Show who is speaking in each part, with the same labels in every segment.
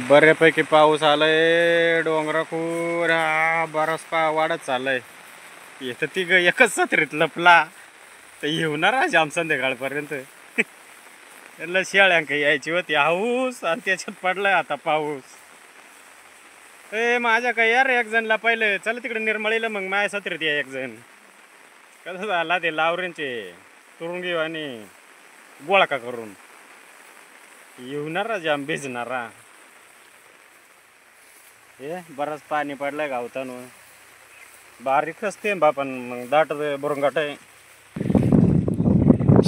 Speaker 1: बऱ्यापैकी पाऊस आलाय डोंगराकूर बराच वाढत चाललाय. इथं ती एकच सत्रीत लपला तर येऊन जाम संध्याकाळपर्यंत. त्याला शेळ्यांक यायची होती हाऊस आणि त्याच्यात पडलाय आता पाऊस. माझ्या काय यार एक जणला पहिले चल तिकडे निर्मळीला मग माझ्या सत्रीत या एक जण. कसं झाला ते लावऱ्यांचे तुरुंगी आणि गोळका करून येऊनारा जाम भिजणारा. हे बरंच पाणी पडलंय गावतानं. बारीकच थेंबा पण मग दाट बुरंगाट आहे.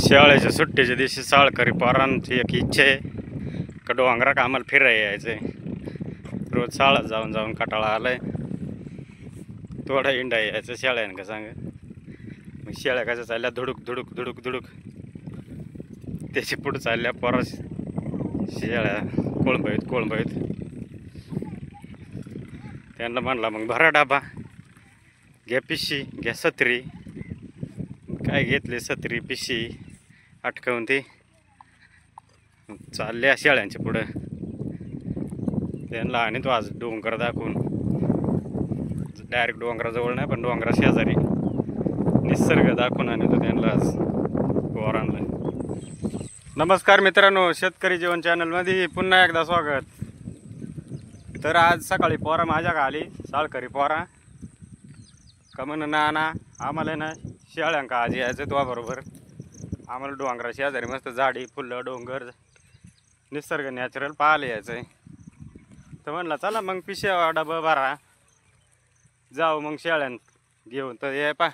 Speaker 1: शाळेच्या सुट्टीच्या दिवशी साळकरी पोरांची एक इच्छा आहे का डोंगरात आम्हाला फिरायला यायचंय. रोज शाळेत जाऊन जाऊन कटाळा आलाय. थोडा इंडा यायचं शाळेन का सांग. मग शेळ्या कशा चालल्या धुडूक धुडूक धुडूक धुडूक. त्याची पुढे चालल्या पोरा शेळ्या कोळंबईत कोळंबईत. त्यांना म्हणला मग भरा डाबा घ्या पिशी घ्या सत्री. काय घेतले सत्री पिशी अटकवून ते चालल्या शेळ्यांच्या पुढं. त्यांना आणि तो आज डोंगर दाखवून डायरेक्ट डोंगराजवळ नाही पण डोंगरा शेजारी निसर्ग दाखवून आणि तो त्यांना आज पोरांना. नमस्कार मित्रांनो, शेतकरी जीवन चॅनलमध्ये पुन्हा एकदा स्वागत. तर आज सकाळी पोरा माझ्या आली साळकरी पोरा का म्हण ना आम्हाला ना शेळ्यांका आज यायचं तो बरोबर. आम्हाला डोंगरा शेजारी मस्त झाडी फुलं डोंगर निसर्ग नॅचरल पाहायला यायचं आहे. तर म्हणलं चला मग पिशा डबा भरा जाऊ मग शेळ्यां घेऊन. तर ये पा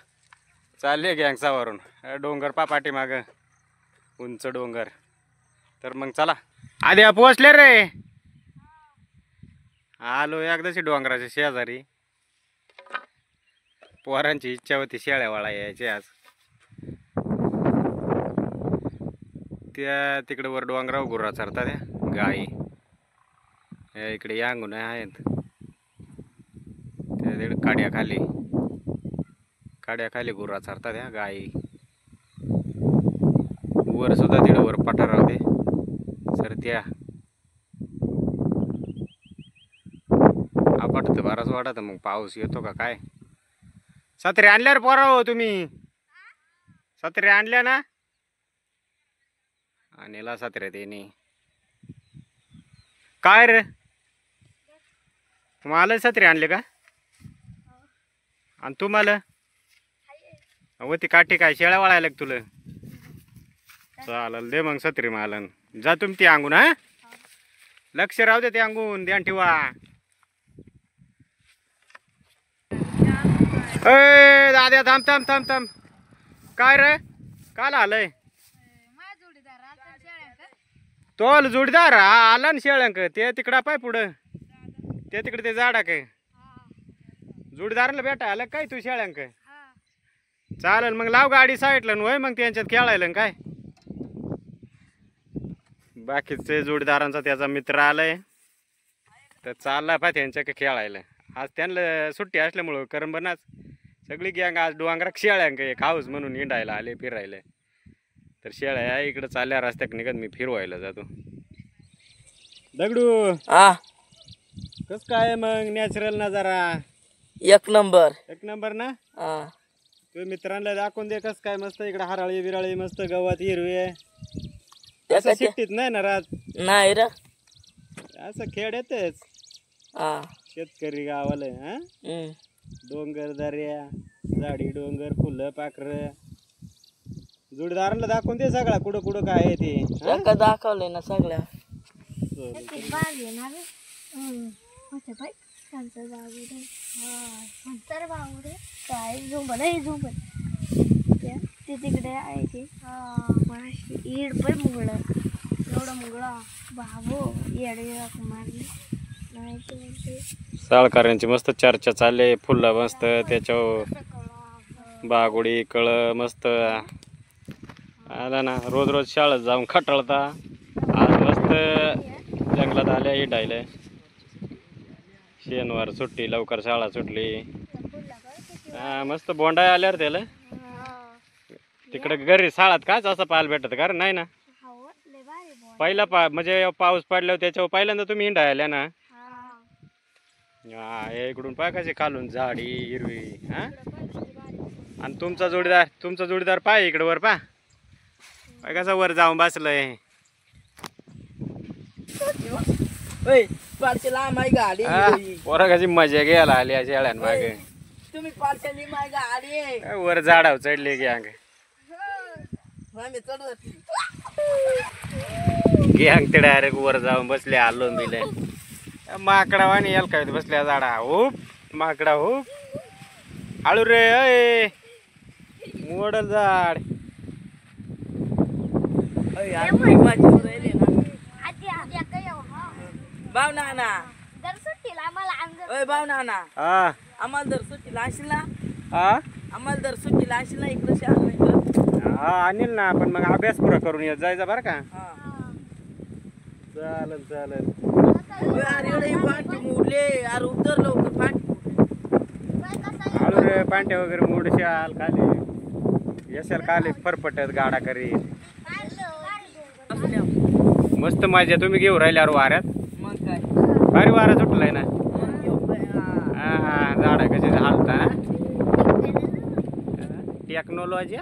Speaker 1: चालले गँगसावरून डोंगर पाठीमागं उंच डोंगर. तर मग चला आधी पोचले रे. आलो एकदाची डोंगराच्या शेजारी. पोरांची इच्छा होती शेळ्यावाळा यायची आज. त्या तिकडे वर डोंगरावर गुर्रा चरतात त्या गाई. इकडे यांगून आहेत त्या तिकडे काड्याखाली गुर्रा चरतात त्या गाई. वर सुद्धा तिकडे वर पठार होते सर त्या आपटत बराच वाटत. मग पाऊस येतो का काय. सत्रे आणल्या रे पोरा हो तुम्ही. सत्रे आणल्या ना. आणला सत्रे त्याने काय रे मला सत्रे आणले का. आणि तुम्हाला व ती काठी काय शेळ्या वाळायला तुला. चालेल दे मग सत्री मालन. जा तुम्ही ती अंगून. हा लक्ष राहू दे ते अंगून ध्यान ठेवा. ए दाद्या थांब थांब थांब थांब. काय रे काल आलंय तोल जोडीदार आला ना शेळ्यांक. ते तिकडं पाय पुढं ते तिकडे ते झाडा काय जोडीदाराला भेटा आलं काय तू शेळ्यांक. चालेल मग लाव गाडी साईडला होय मग त्यांच्यात खेळायला काय. बाकीचे जोडीदारांचा त्याचा मित्र आलाय तर चालला पाय त्यांच्या खेळायला. आज त्यांना सुट्टी असल्यामुळं करंबनाच सगळी गँग आज डोंगरात शेळ्यांक एक हाऊस म्हणून हिंडायला आले फिरायला. तर शेळ्या इकडे चालल्या रस्त्याक निघत मी फिरवायला जातो. दगडू कस काय मग नॅचरल नजारा.
Speaker 2: एक नंबर
Speaker 1: एक नंबर ना. तू मित्रांना दाखवून दे कस काय मस्त इकडे हराळी बिराळी मस्त गवत हिरवे. असं शिट्टीत नाही ना रात
Speaker 2: नाही रे.
Speaker 1: असं खेळ येतेच शेतकरी गावाला. डोंगर दर्या झाडी डोंगर फुलं पाखर. जोडीदारांना दाखवून दे सगळा कुठं कुठं काय आहे ते.
Speaker 2: दाखवलंय ना सगळ्या.
Speaker 3: ते तिकडे आहे ते ईड पण मुंगळ एवढं मुंगळ बाबो येडे मारले नाही.
Speaker 1: साळकऱ्यांची मस्त चर्चा चालली. फुलं मस्त त्याच्यावर बागोडी कळ मस्त आला ना. रोज रोज शाळेत जाऊन खटाळता. आज मस्त जंगलात आल्या हिंडायला. शनिवार सुट्टी लवकर शाळा सुटली. मस्त बोंडा आल्यावर त्याला तिकडे घरी शाळात काच असं पाहायला भेटत का नाही ना. पहिला म्हणजे पाऊस पडल्यावर त्याच्यावर पहिल्यांदा तुम्ही हिंडा आल्या ना.
Speaker 3: हा
Speaker 1: हा हे इकडून पाय कशी खालून झाडी हिरवी हा.
Speaker 3: इकडं पण किती भारी दिसतं.
Speaker 1: आणि तुमचा जोडीदार पाय इकडे वर पाय कसा वर जाऊन बसलंय.
Speaker 2: पार्सेला माय गाडी
Speaker 1: पोरा कशी मजा घ्यायला आली अशी शेळ्यान मागे.
Speaker 2: तुम्ही पार्सेली माय गाडी
Speaker 1: वर झाडावर चढले गँग
Speaker 2: आम्ही चढत
Speaker 1: गँग ते डायरेक्ट वर जाऊन बसले आलो बिले. माकडा वाणी याल काय बसल्या झाडा हुप माकडा हुप. आळू रे अय मोडल झाड.
Speaker 2: भाव नाना
Speaker 3: जर सुट्टीला आम्हाला अंग
Speaker 2: ओय भाव नाना
Speaker 1: हा
Speaker 2: आम्हाला जर सुट्टीला असशील ना
Speaker 1: हा
Speaker 2: आम्हाला जर सुट्टीला असशील ना इकडं शाळा इकडं
Speaker 1: हा आणील ना पण मग अभ्यास पुरा करून येत जायचा बरं का.
Speaker 2: हा
Speaker 1: चालेल चालेल.
Speaker 2: ओय, अरे एवढे पाठी मोडले अरे उतर लवकर पाठी
Speaker 1: आळू रे पांट्या वगैरे मोडशाल खाली यशाल खाली फरफटत गाडा करीत.
Speaker 2: असल्या
Speaker 1: मस्त मजा तुम्ही घेऊ राहिल्यावर वाऱ्यात.
Speaker 2: मग काय
Speaker 1: भारी वारा सुटलाय ना.
Speaker 2: मग घेऊ काय, हा.
Speaker 1: हा झाडा कशी हालता टेक्नॉलॉजी.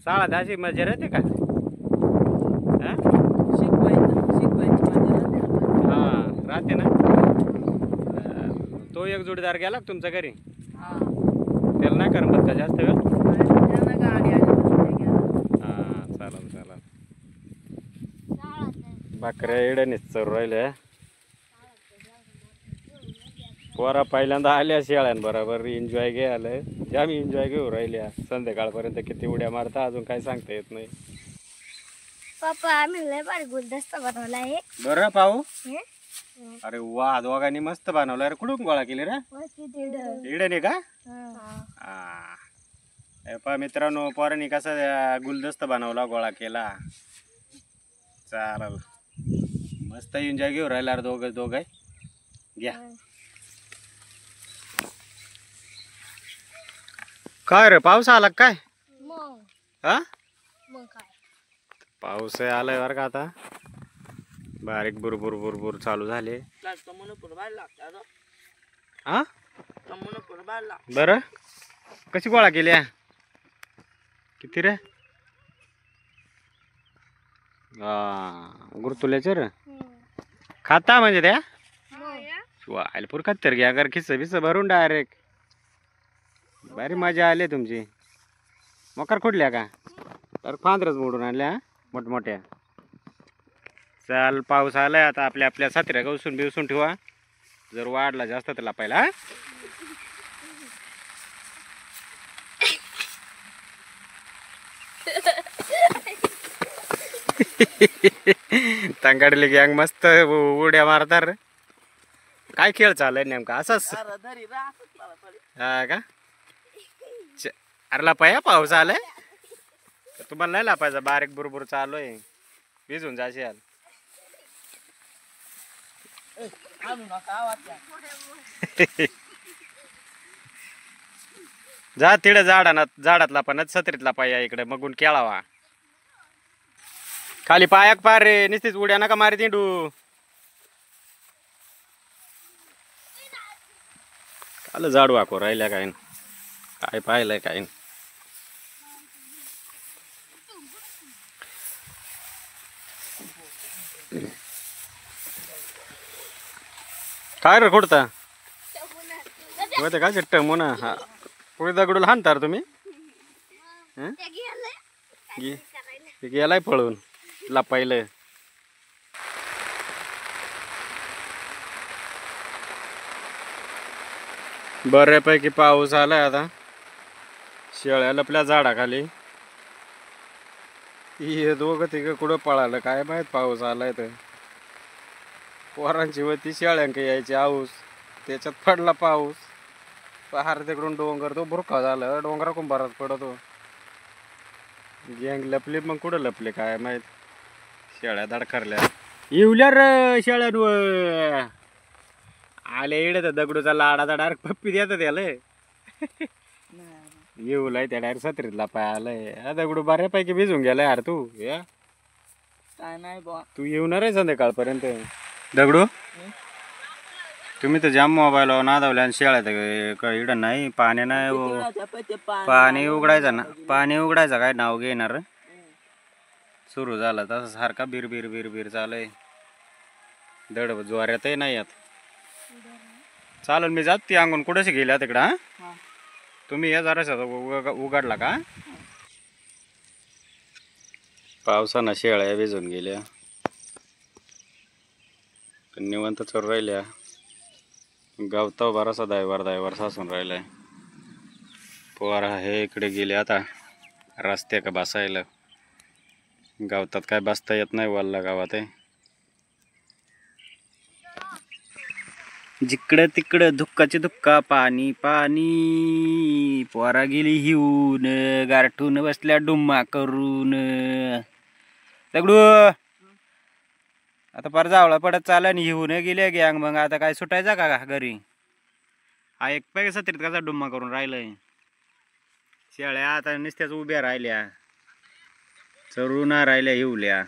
Speaker 1: शाळा दाशी मजा राहते का. हा?
Speaker 2: शिकवायची मजा
Speaker 1: हा राहते ना. तो एक जोडीदार गेला का तुमच्या घरी.
Speaker 2: हा
Speaker 1: त्याला नाही करमत का जास्त वेळ.
Speaker 2: त्यानं गाडी आली
Speaker 1: हा चालेल चालेल. बकऱ्या एड्यानेच चरू राहिल्या. पोरा पहिल्यांदा आल्या शेळ्यान बरोबर एन्जॉय घ्यायला. आम्ही एन्जॉय घेऊ राहिल्या संध्याकाळपर्यंत. किती उड्या मारता अजून काही सांगता येत नाही.
Speaker 3: पप्पा आम्ही लय भारी गुलदस्ता बनवला आहे.
Speaker 1: बरं पाहू.
Speaker 3: हे?
Speaker 1: अरे वा दोघांनी मस्त बनवलं. अरे कुठून गोळा केली रे. इड्याने का. हा मित्रांनो पोरांनी कसा गुलदस्त बनवला गोळा केला. चालेल मस्त एन्जॉय घेऊ राहिला दोघं घ्या. काय रे पाऊस आला काय.
Speaker 3: मग
Speaker 1: हा
Speaker 3: मग काय
Speaker 1: पाऊस आलाय बरं का आता. बारीक बुरबुर बुरबुर चालू झाले. हा बरं कशी गोळा केली. किती रे. हा गुरतुल्याचे रे खाता म्हणजे त्या वायलपूर खत्तर घ्या कर खिस्स बिस्स भरून डायरेक्ट. भारी मजा आली तुमची. मकर खुडल्या का तर फांदरच मोडून आणल्या मोठमोठ्या. चाल पाऊस आलाय आता आपल्या आपल्या सात्र्या गवसून बिवसून ठेवा. जर वाढला जास्त तर लापायला. तांगाडली गँग मस्त उड्या मारतात रे. काय खेळ चाललाय नेमका असाच. हा का अरे लापाया पाऊस आलाय. तुम्हाला नाही लापायचा बारीक बुरबुर चालू आहे. भिजून जाशील. जा तिकडे झाडात लापानच सत्रीत लापाया इकडे मगून केळावा. खाली पायाक पार रे निस्तीच उड्या नका मारी तिंडू. काल झाड वाको राहिल्या काय काय पाहिलंय काय. काय रे कुठता काय चिट्ट मुना हा पुढे दगडूला हाणतार तुम्ही. गेलाय पळून लपायलं. बऱ्यापैकी पाऊस आलाय आता. शेळ्या लपल्या झाडाखाली. हे दोघं तिघं कुठं पळालं काय माहित. पाऊस आलाय तर पोरांची वती शेळ्यांक यायची आऊस. त्याच्यात पडला पाऊस. पहार तिकडून डोंगर तो बुरखा झाला. डोंगरा कुंभारात पडतो. गँग लपले मग कुठं लपले काय माहित. शेळ्या धडकरल्या येवल्या र शेळ्यांवर आले इडे तर दगडूचा लाडाचा डायरेक्ट पप्पी देतात त्याला. येऊलाय त्या डायरेक्ट सत्रीतला पाय आलाय. दगडू बऱ्यापैकी भिजून गेलाय यार तू. या
Speaker 2: काय नाही बा.
Speaker 1: तू येणार आहे संध्याकाळपर्यंत. दगडू तुम्ही तर जाम मोबाईल नादावले आणि शेळ्यात इकडं नाही पाणी नाही पाणी उघडायचं ना पाणी उघडायचं काय नाव घेणार सुरू झालं तसं सारखा बिर बिर बिर बिर चालय दड ज्वाऱ्यातही नाही यात. चालेल मी जात ती अंगून कुठेशी गेल्या तिकडं.
Speaker 2: हा.
Speaker 1: तुम्ही या जराशा उघडला का. पावसानं शेळ्या भिजून गेल्या निवंत चोर राहिल्या. गावता बरासा दायवर सासून राहिलाय. पोरा हे इकडे गेले आता रस्त्या का बसायला. गावतात काय बसता येत नाही वल्ला गावात आहे. जिकडं तिकडं धुक्काची धुक्का पाणी पाणी. पोरा गेली हिऊन गारठून बसल्या डुम्मा करून. दगडू आता पर जावळा पडत चालला आणि हिऊन गेल्या गॅंग. मग आता काय सुटायचा का घरी. हा एक पैसा तरी कसा डुम्मा करून राहिलंय. शेळ्या आता नुसत्याच उभ्या राहिल्या चरून राहिल्या हिवल्या.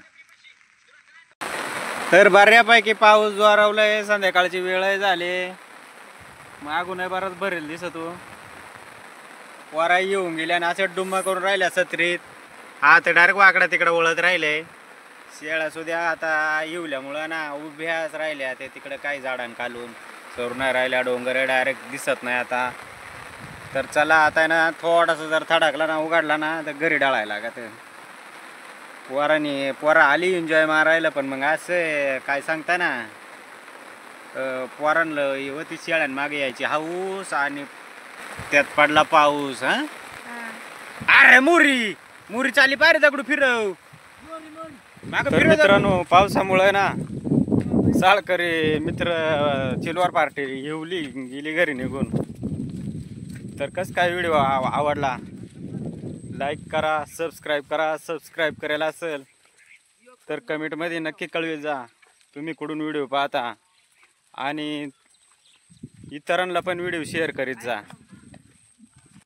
Speaker 1: तर बऱ्यापैकी पाऊस जोरावलाय. संध्याकाळची वेळ झाली. मागून बराच भरेल दिसतो. पोरा येऊन गेल्या आणि असं डुम्मा करून राहिल्या सत्रीत. हात डायरेक्ट वाकडा तिकडे वळत राहिले. शेळ्या सुद्धा आता येवल्यामुळं ना उभ्याच राहिल्या. ते तिकडे काही झाडां खालून चरून राहिल्या. डोंगर डायरेक्ट दिसत नाही आता. तर चला आता ना थोडासा जर थडाकला ना उघडला ना तर घरी डाळायला का ते पोरा आली एन्जॉय मारायला. पण मग असं काय सांगता ना पोरांना होती शेळ्यां मागे यायची हाऊस आणि त्यात पडला पाऊस. हा अरे मुरी चाली पाहिजे दगडू फिरव. मित्रांनो पावसामुळे ना साळकरी मित्र चिलवार पार्टी येवली गेली घरी निघून. तर कसं काय व्हिडिओ आवडला लाईक करा सबस्क्राईब करायला असेल तर कमेंटमध्ये नक्की कळवी जा तुम्ही कुठून व्हिडिओ पाहता. आणि इतरांना पण व्हिडिओ शेअर करीत जा.